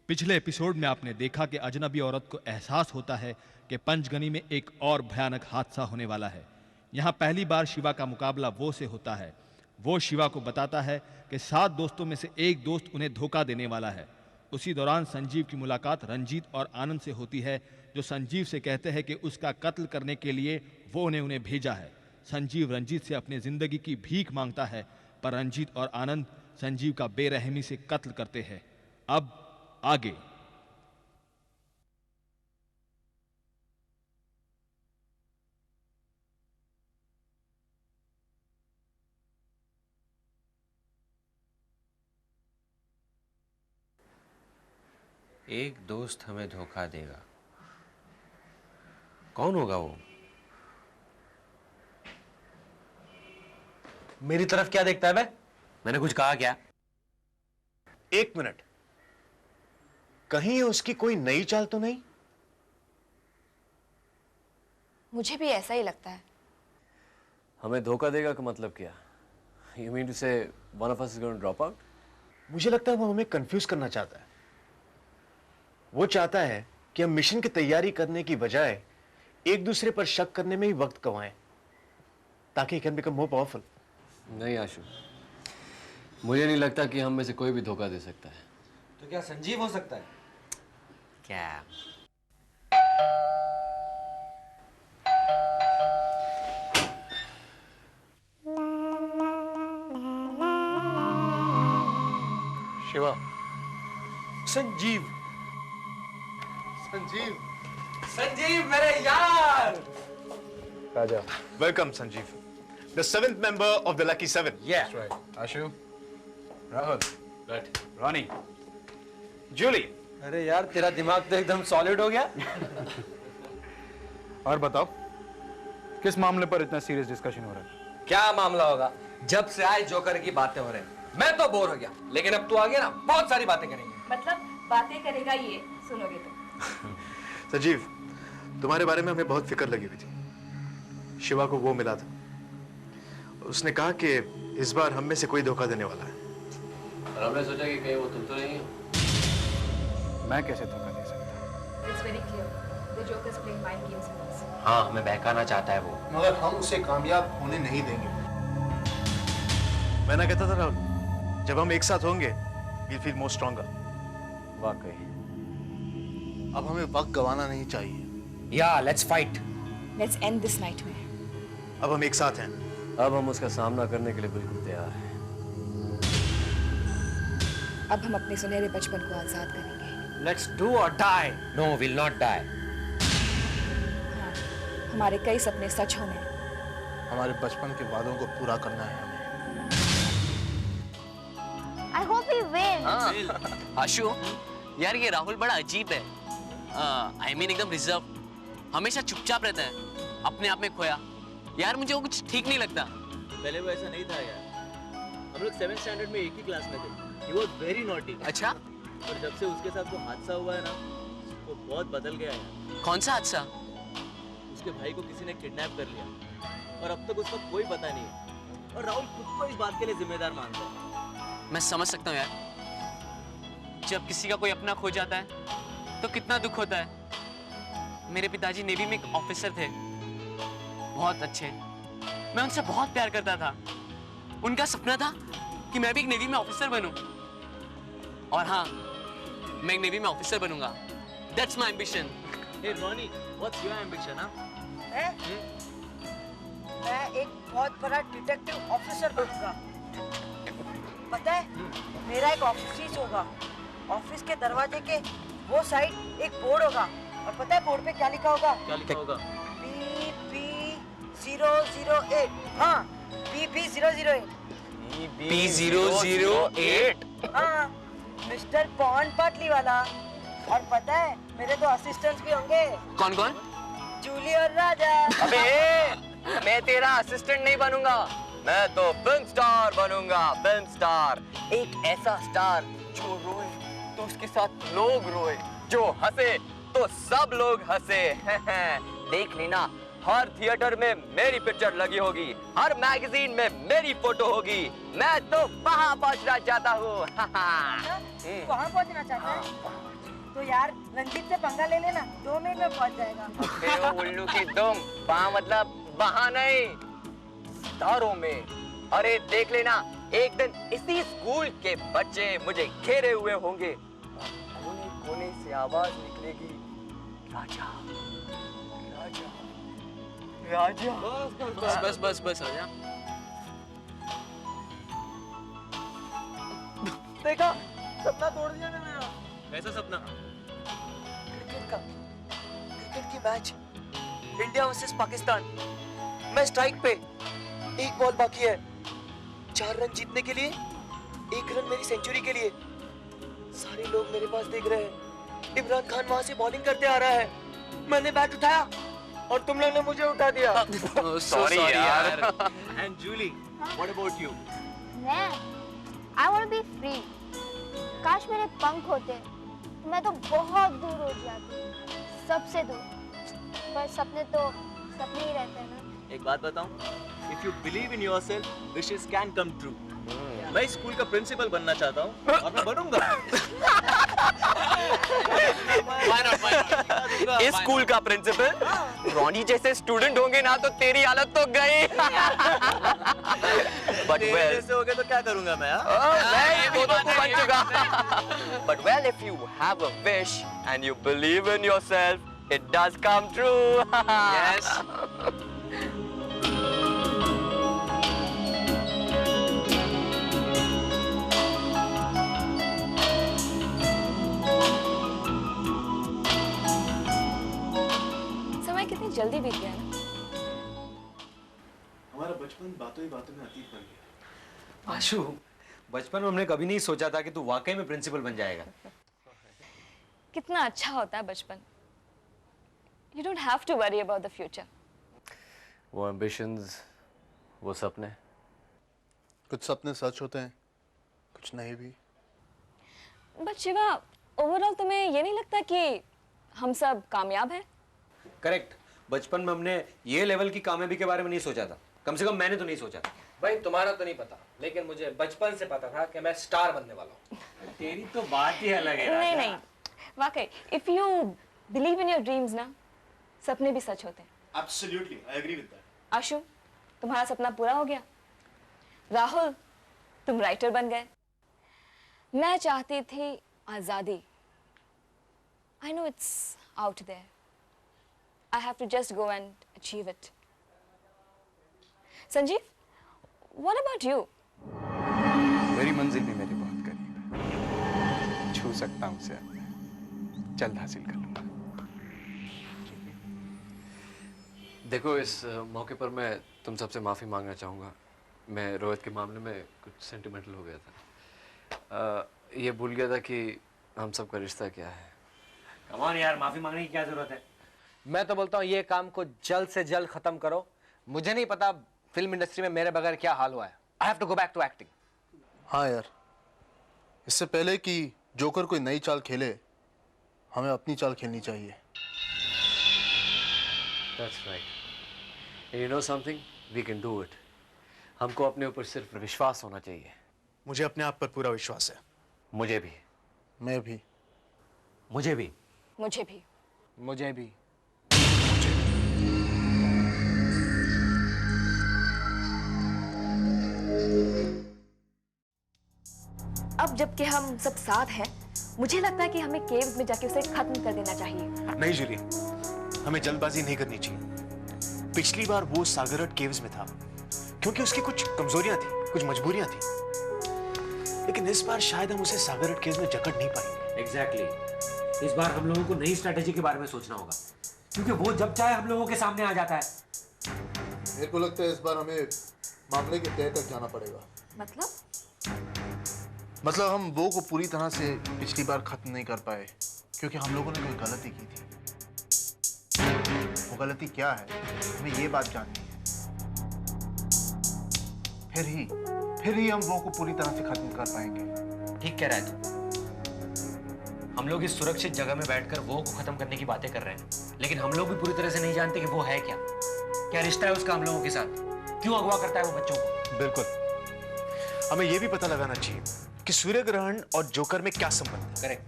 पिछले एपिसोड में आपने देखा कि अजनबी औरत को एहसास होता है कि पंचगनी में एक और भयानक हादसा होने वाला है। यहाँ पहली बार शिवा का मुकाबला वो से होता है। वो शिवा को बताता है कि 7 दोस्तों में से एक दोस्त उन्हें धोखा देने वाला है। उसी दौरान संजीव की मुलाकात रंजीत और आनंद से होती है, जो संजीव से कहते हैं कि उसका कत्ल करने के लिए वो ने उन्हें भेजा है। संजीव रंजीत से अपनी जिंदगी की भीख मांगता है, पर रंजीत और आनंद संजीव का बेरहमी से कत्ल करते हैं। अब आगे। एक दोस्त हमें धोखा देगा। कौन होगा वो? मेरी तरफ क्या देखता है बे? मैंने कुछ कहा क्या? एक मिनट, कहीं ये उसकी कोई नई चाल तो नहीं? मुझे भी ऐसा ही लगता है। हमें धोखा देगा का मतलब क्या? You mean to say one of us is going to drop out? मुझे लगता है वो हमें कंफ्यूज करना चाहता है। वो चाहता है कि हम मिशन की तैयारी करने की बजाय एक दूसरे पर शक करने में ही वक्त गंवाएं, ताकि he can become more powerful। नहीं आशु, मुझे नहीं लगता कि हम में से कोई भी धोखा दे सकता है। तो क्या संजीव हो सकता है? क्या? शिवा, संजीव, संजीव, संजीव मेरे यार! राजा, welcome Sanjeev, the 7th member of the Lucky Seven। Yeah. right. Ashu, Rahul, Right. Ronnie, Julie। अरे यार, तेरा दिमाग तो एकदम सॉलिड हो गया। और बताओ, किस मामले पर इतना सीरियस डिस्कशन हो रहा है? क्या मामला होगा? जब से आए जोकर की बातें हो रही हैं। मैं तो बोर हो गया, लेकिन अब तू आ गया ना, बहुत सारी बातें करेंगे। मतलब बातें करेगा ये, सुनोगे तो। संजीव, तुम्हारे बारे में हमें बहुत फिक्र लगी हुई थी। शिवा को वो मिला था, उसने कहा कि इस बार हम में से कोई धोखा देने वाला है। और हमने सोचा कि कहीं वो तुम तो नहीं हो। मैं कैसे धोखा दे सकता? It's very clear. The Joker is playing mind games with us. हाँ, हमें बहकाना चाहता है वो। मगर हम उसे कामयाब होने नहीं देंगे। मैं ना कहता था राहुल, जब हम एक साथ होंगे, we'll feel more stronger। वाकई। अब हमें वक्त गवाना नहीं चाहिए। Yeah, let's fight. Let's end this nightmare. अब हम एक साथ हैं। अब हम उसका सामना करने के लिए बिल्कुल तैयार हैं। अब हम अपने सुनहरे बचपन को आजाद करेंगे। Let's do or die. No, we'll not die. हाँ, हमारे कई सपने सच होने हैं। हमारे बचपन के वादों को पूरा करना है हमें। I hope he wins. आशु, यार ये राहुल बड़ा अजीब है। I mean एकदम रिजर्व, हमेशा चुपचाप रहता है, अपने आप में खोया। यार मुझे वो कुछ ठीक नहीं लगता। पहले वो ऐसा नहीं था यार। हम लोग 7th स्टैंडर्ड में एक ही क्लास में थे। He was very naughty। अच्छा? और जब से उसके साथ वो हादसा हुआ है ना, वो बहुत बदल गया है। कौन सा हादसा? उसके भाई को किसी ने किडनैप कर लिया और अब तक उसका कोई पता नहीं है। और राहुल खुद को इस बात के लिए जिम्मेदार मानता है। मैं समझ सकता हूँ यार, जब किसी का कोई अपना खो जाता है तो कितना दुख होता है। मेरे पिताजी नेवी में एक ऑफिसर थे, बहुत अच्छे। मैं उनसे बहुत प्यार करता था। उनका सपना था कि मैं भी एक नेवी में ऑफिसर बनूं। और हाँ, मैं एक नेवी में ऑफिसर बनूंगा। That's my ambition। Hey Ronnie, what's your ambition? मैं एक बहुत बड़ा डिटेक्टिव ऑफिसर बनूंगा। पता है, मेरा एक ऑफिस होगा। ऑफिस के दरवाजे के वो साइड एक बोर्ड होगा, और पता है बोर्ड पे क्या लिखा होगा? क्या लिखा होगा? PP008। हाँ, PP008। P008। हाँ, मिस्टर पॉन पाटली वाला। और पता है, मेरे 2 असिस्टेंट्स भी होंगे। कौन कौन? जूली और राजा। अबे, मैं तेरा असिस्टेंट नहीं बनूंगा, मैं तो फिल्म स्टार बनूंगा। फिल्म स्टार, एक ऐसा स्टार जो रोए तो उसके साथ लोग रोए, जो हंसे तो सब लोग हंसे। देख लेना, हर थिएटर में मेरी पिक्चर लगी होगी, हर मैगजीन में मेरी फोटो होगी। मैं तो वहां पहुंचना चाहता हूँ। वहाँ पहुंचना चाहता है? तो यार रंजीत से पंगा ले लेना, 2 मिनट में पहुंच जाएगा। अबे ओ उल्लू की दुम, वहाँ मतलब वहाँ नहीं, तारों में। अरे देख लेना, एक दिन इसी स्कूल के बच्चे मुझे घेरे हुए होंगे, कोने कोने से आवाज निकलेगी, राजा राजा राजा। बस बस बस बस आजा। देखा, सपना तोड़ दिया ना मेरा। कैसा सपना? क्रिकेट की मैच, इंडिया वर्सेस पाकिस्तान। मैं स्ट्राइक पे, 1 बॉल बाकी है, 4 रन जीतने के लिए, 1 रन मेरी सेंचुरी के लिए। सारे लोग मेरे पास देख रहे हैं। इमरान खान वहां से बॉलिंग करते आ रहा है। मैंने बैट उठाया और तुम लोग ने मुझे उठा दिया। सॉरी यार। And Julie, what about you? मैं I want to be free. काश मेरे पंख होते तो मैं तो बहुत दूर उड़ जाती, सबसे दूर। पर सपने तो सपने ही रहते हैं ना। एक बात बताऊं, if you believe in yourself, wishes can come true. मैं इस स्कूल का प्रिंसिपल बनना चाहता हूँ और मैं बनूंगा। इस स्कूल का प्रिंसिपल रॉनी जैसे स्टूडेंट होंगे ना तो तेरी हालत तो गई। बट वेल, जैसे हो गए तो क्या करूंगा मैं? मैं वो तो बन चुका। But well, if you have a wish and you believe in yourself, it does come true. Yes. समय कितनी जल्दी बीत गया ना। हमारा बचपन बातों ही बातों में अतीत बन गया। आशु, बचपन में हमने कभी नहीं सोचा था कि तू वाकई में प्रिंसिपल बन जाएगा। कितना अच्छा होता है बचपन। You don't have to worry about the future. वो ambitions, वो सपने। कुछ सपने सच होते हैं, कुछ नहीं भी। बट शिवा, ओवरऑल तुम्हें ये नहीं लगता कि हम सब कामयाब हैं? करेक्ट। बचपन में हमने ये लेवल की कामयाबी के बारे में नहीं सोचा था। कम से कम मैंने तो नहीं सोचा था। भाई तुम्हारा तो नहीं पता, लेकिन मुझे बचपन से पता था कि मैं स्टार बनने वाला हूँ। तेरी तो बात ही अलग है। नहीं नहीं, वाकई if you believe in your dreams ना, सपने भी सच होते हैं। Absolutely, I agree with that. आशु, तुम्हारा सपना पूरा हो गया। राहुल, तुम राइटर बन गए। मैं चाहती थी आजादी। I know it's out there. I have to just go and achieve it. Sanjeev, what about you? मेरी मंजिल भी मेरे बहुत करीब है, छू सकता हूँ उसे, जल्द हासिल कर लूंगा। देखो, इस मौके पर मैं तुम सबसे माफ़ी मांगना चाहूँगा। मैं रोहित के मामले में कुछ सेंटिमेंटल हो गया था। ये भूल गया था कि हम सबका रिश्ता क्या है। कम ऑन यार, माफी मांगने की क्या जरूरत है? मैं तो बोलता हूँ ये काम को जल्द से जल्द खत्म करो। मुझे नहीं पता फिल्म इंडस्ट्री में मेरे बगैर क्या हाल हुआ है। I have to go back to acting. हाँ यार, इससे पहले कि जोकर कोई नई चाल खेले, हमें अपनी चाल खेलनी चाहिए। That's right. And you know something? We can do it. हमको अपने ऊपर सिर्फ विश्वास होना चाहिए। मुझे अपने आप पर पूरा विश्वास है। मुझे भी। मैं भी। मुझे भी। मुझे भी। मुझे भी। अब जबकि हम सब साथ हैं, मुझे लगता है कि हमें केव्स में जाके उसे खत्म कर देना चाहिए। नहीं जूली, हमें जल्दबाजी नहीं करनी चाहिए। पिछली बार वो सागरट केव्स में था क्योंकि उसकी कुछ कमजोरियां थी, कुछ मजबूरियां थी। लेकिन इस बार शायद हम उसे सागरट केव्स में जकड़ नहीं पाएंगे। एग्जैक्टली। इस बार हम लोगों को नई स्ट्रेटेजी के बारे में सोचना होगा, क्योंकि वो जब चाहे हम लोगों के सामने आ जाता है। मेरे को लगता है इस बार हमें मामले के तह तक जाना पड़ेगा। मतलब हम वो को पूरी तरह से पिछली बार खत्म नहीं कर पाए क्योंकि हम लोगों ने कोई गलती की थी। वो गलती क्या है, हमें ये बात जाननी है। फिर ही हम वो को पूरी तरह से खत्म कर पाएंगे। ठीक कह रहा है तू। हम लोग इस सुरक्षित जगह में बैठकर वो को खत्म करने की बातें कर रहे हैं, लेकिन हम लोग भी पूरी तरह से नहीं जानते कि वो है क्या, क्या रिश्ता है उसका हम लोगों के साथ, क्यों अगवा करता है वो बच्चों को। बिल्कुल, हमें यह भी पता लगाना चाहिए कि सूर्य ग्रहण और जोकर में क्या संबंध है। करेक्ट।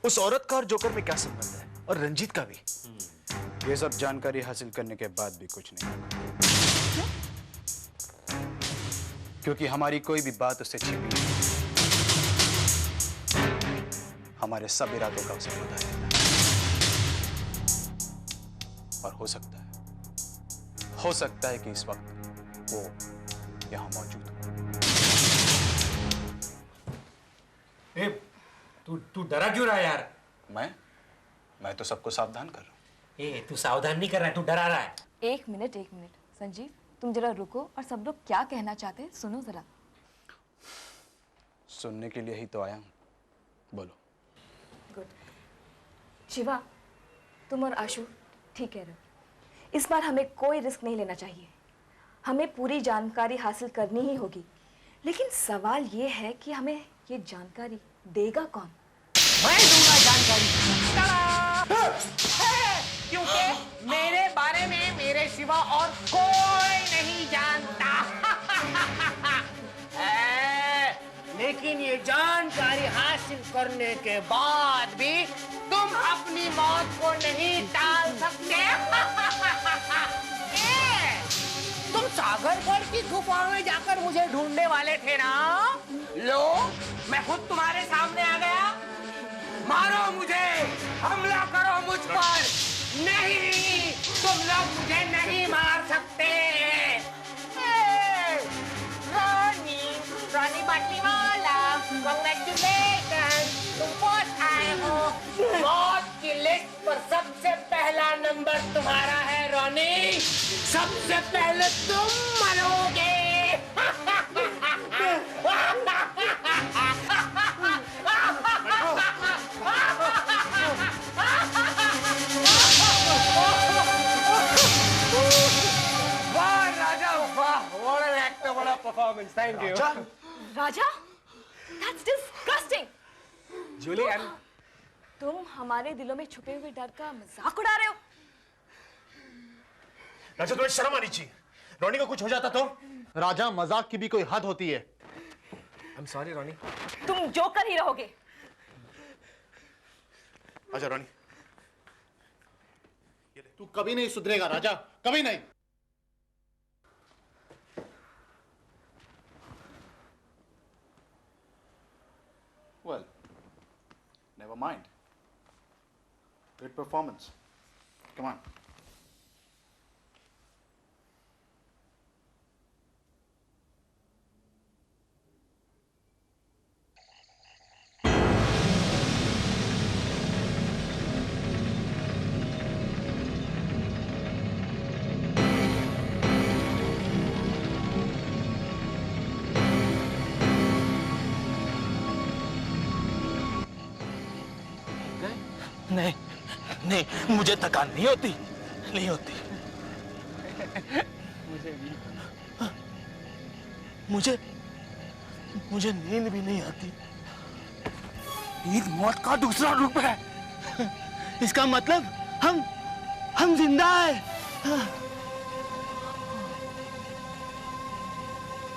उस औरत का और जोकर में क्या संबंध है, और रंजीत का भी? ये सब जानकारी हासिल करने के बाद भी कुछ नहीं होगा। क्योंकि हमारी कोई भी बात उससे छिपी नहीं। हमारे सब इरादों का उसे पता रहता है। और हो सकता है कि इस वक्त वो यहां मौजूद हो। तू डरा क्यों रहा है यार? मैं तो सबको सावधान कर रहा हूं। तू सावधान नहीं कर रहा है, तू डरा रहा है। एक मिनट संजीव, तुम जरा रुको और सब लोग क्या कहना चाहते हैं सुनो जरा। सुनने के लिए ही तो आया हूं, बोलो। गुड। शिवा, तुम और आशु ठीक कह रहे हो। इस बार हमें कोई रिस्क नहीं लेना चाहिए। हमें पूरी जानकारी हासिल करनी ही होगी, लेकिन सवाल ये है कि हमें ये जानकारी देगा कौन? मैं दूंगा जानकारी। क्योंकि मेरे बारे में मेरे सिवा और कोई नहीं जानता। लेकिन ये जानकारी हासिल करने के बाद भी तुम अपनी मौत को नहीं टाल सकते। तुम सागरगढ़ की गुफा में जाकर मुझे ढूंढने वाले थे ना? लो, मैं खुद तुम्हारे सामने आ गया। मारो मुझे, हमला करो मुझ पर। नहीं, तुम लोग मुझे नहीं मार सकते। रानी बाटीवाला, कांग्रेचुलेशन, तुम पहुंच आए हो। मौत की लिस्ट पर सबसे पहला नंबर तुम्हारा है रॉनी। सबसे पहले तुम मरोगे। वाह राजा, वाह, what an actor, what a performance, thank you. Raja, that's disgusting. Julian, तुम हमारे दिलों में छुपे हुए डर का मजाक उड़ा रहे हो। राजा, तुम्हें शर्म आनी चाहिए। रोनी को कुछ हो जाता तो? राजा, मजाक की भी कोई हद होती है। I'm sorry, Ronnie. तुम जोकर ही रहोगे। आजा रोनी, तू कभी नहीं सुधरेगा राजा, कभी नहीं। Well, never mind. Good performance. Come on. नहीं, मुझे थकान नहीं होती। मुझे नींद भी नहीं आती। नींद मौत का दूसरा रूप है। इसका मतलब हम जिंदा हैं।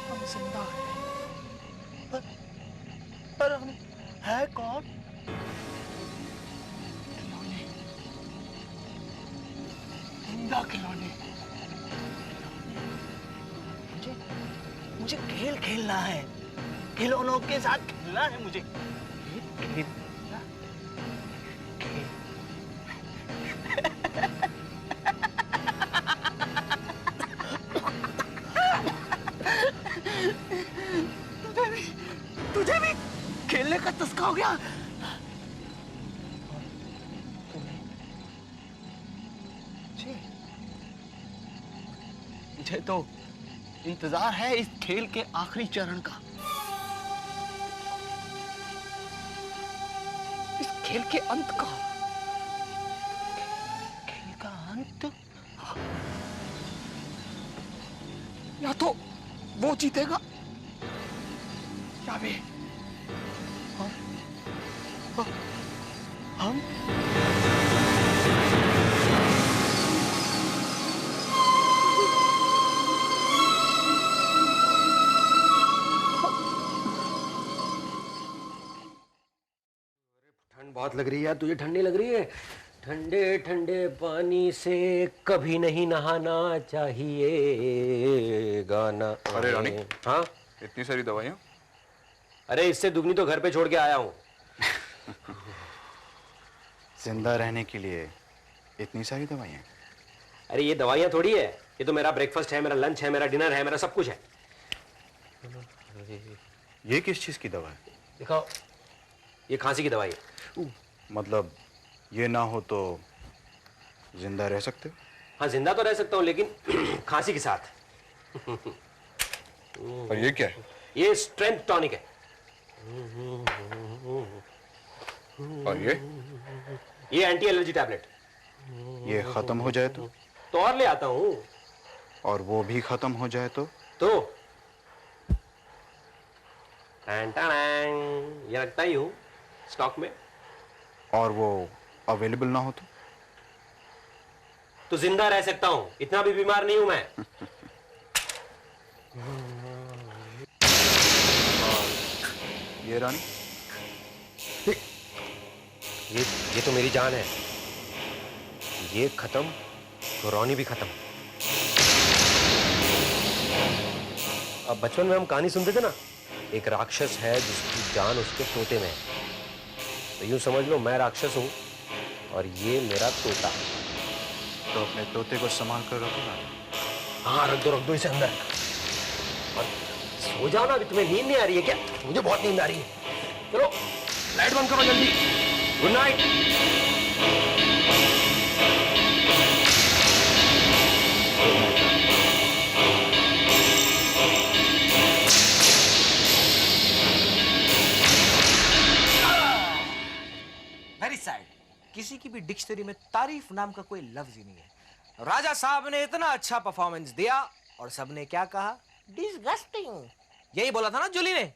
हम जिंदा हैं, पर हम है कौन? खिलौने। मुझे खेल खेलना है, खिलौनों के साथ खेलना है मुझे। तुझे भी खेलने का चस्का हो गया। मुझे तो इंतजार है इस खेल के आखिरी चरण का, इस खेल के अंत का। खेल का अंत? या तो वो जीतेगा या वे। हम बहुत बहुत लग रही है यार, तुझे ठंडी लग रही है? ठंडे ठंडे पानी से कभी नहीं नहाना चाहिए, गाना। अरे रानी। हाँ, इतनी सारी दवाइयाँ? अरे इससे दुगनी तो घर पे छोड़ के आया हूँ। जिंदा रहने के लिए इतनी सारी दवाइयाँ? अरे ये दवाइयाँ थोड़ी है, ये तो मेरा ब्रेकफास्ट है, मेरा लंच है, मेरा डिनर है, मेरा सब कुछ है। ये किस चीज की दवा है? दिखाओ। ये खांसी की दवाई है। मतलब ये ना हो तो जिंदा रह सकते हो? हाँ, जिंदा तो रह सकता हूँ, लेकिन खांसी के साथ। और ये क्या है? ये स्ट्रेंथ टॉनिक है। और ये एंटी एलर्जी टैबलेट। ये खत्म हो जाए तो और ले आता हूँ। और वो भी खत्म हो जाए तो ये रखता ही हूँ स्टॉक में। और वो अवेलेबल ना हो तो जिंदा रह सकता हूँ, इतना भी बीमार नहीं हूं मैं। ये रानी, ये तो मेरी जान है। ये खत्म तो रोनी भी खत्म। अब बचपन में हम कहानी सुनते थे ना, एक राक्षस है जिसकी जान उसके तोते में है। तो यूं समझ लो मैं राक्षस हूं और ये मेरा तोता। तो अपने तोते को संभाल कर रखो ना। हाँ, रख दो इसे अंदर। और सो जाओ ना, अभी तुम्हें नींद नहीं आ रही है क्या? मुझे बहुत नींद आ रही है। चलो लाइट बंद करो जल्दी। Good night. वेरी सैड, किसी की भी डिक्शनरी में तारीफ नाम का कोई लफ्ज ही नहीं है। राजा साहब ने इतना अच्छा परफॉर्मेंस दिया और सबने क्या कहा? डिसगस्टिंग। यही बोला था ना जूली ने।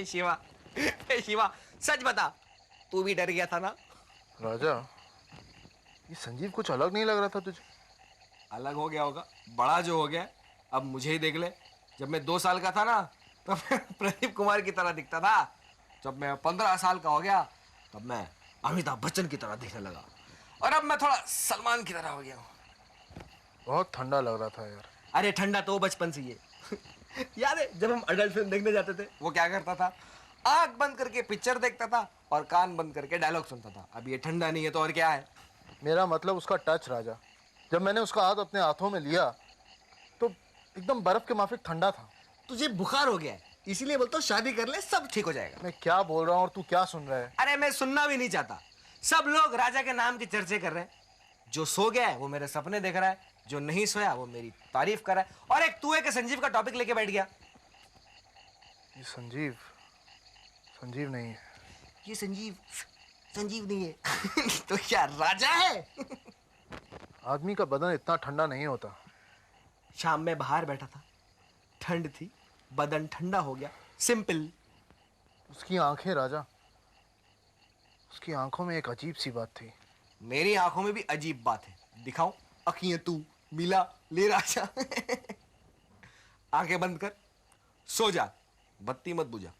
शिवा, शिवा सच बता, तू भी डर गया था ना? राजा, ये संजीव कुछ अलग नहीं लग रहा था तुझे? अलग हो गया होगा, बड़ा जो हो गया। अब मुझे ही देख ले, जब मैं 2 साल का था ना तब मैं प्रदीप कुमार की तरह दिखता था। जब मैं 15 साल का हो गया तब मैं अमिताभ बच्चन की तरह दिखने लगा। और अब मैं थोड़ा सलमान की तरह हो गया हूँ। बहुत ठंडा लग रहा था यार। अरे ठंडा तो बचपन से ही है। याद है जब हम अडल्ट फिल्म देखने जाते थे, वो क्या करता था? आंख बंद करके पिक्चर देखता था और कान बंद करके डायलॉग सुनता था। अब ये ठंडा नहीं है तो और क्या है? मेरा मतलब उसका टच राजा। जब मैंने उसका हाथ अपने हाथों में लिया तो एकदम बर्फ के माफिक ठंडा था। तुझे बुखार हो गया है, इसीलिए बोलता हूँ शादी कर ले, सब ठीक हो जाएगा। मैं क्या बोल रहा हूँ और तू क्या सुन रहा है? अरे मैं सुनना भी नहीं चाहता। सब लोग राजा के नाम की चर्चे कर रहे हैं। जो सो गया है वो मेरे सपने देख रहा है, जो नहीं सोया वो मेरी तारीफ कर रहा है। और एक तू है कि संजीव का टॉपिक लेके बैठ गया। ये संजीव नहीं है। ये संजीव नहीं है। तो क्या राजा है? आदमी का बदन इतना ठंडा नहीं होता। शाम में बाहर बैठा था, ठंड थी, बदन ठंडा हो गया, सिंपल। उसकी आंखें राजा, उसकी आंखों में एक अजीब सी बात थी। मेरी आंखों में भी अजीब बात है, दिखाऊं? अखियां तू मिला ले राजा। आंखें बंद कर, सो जा, बत्ती मत बुझा।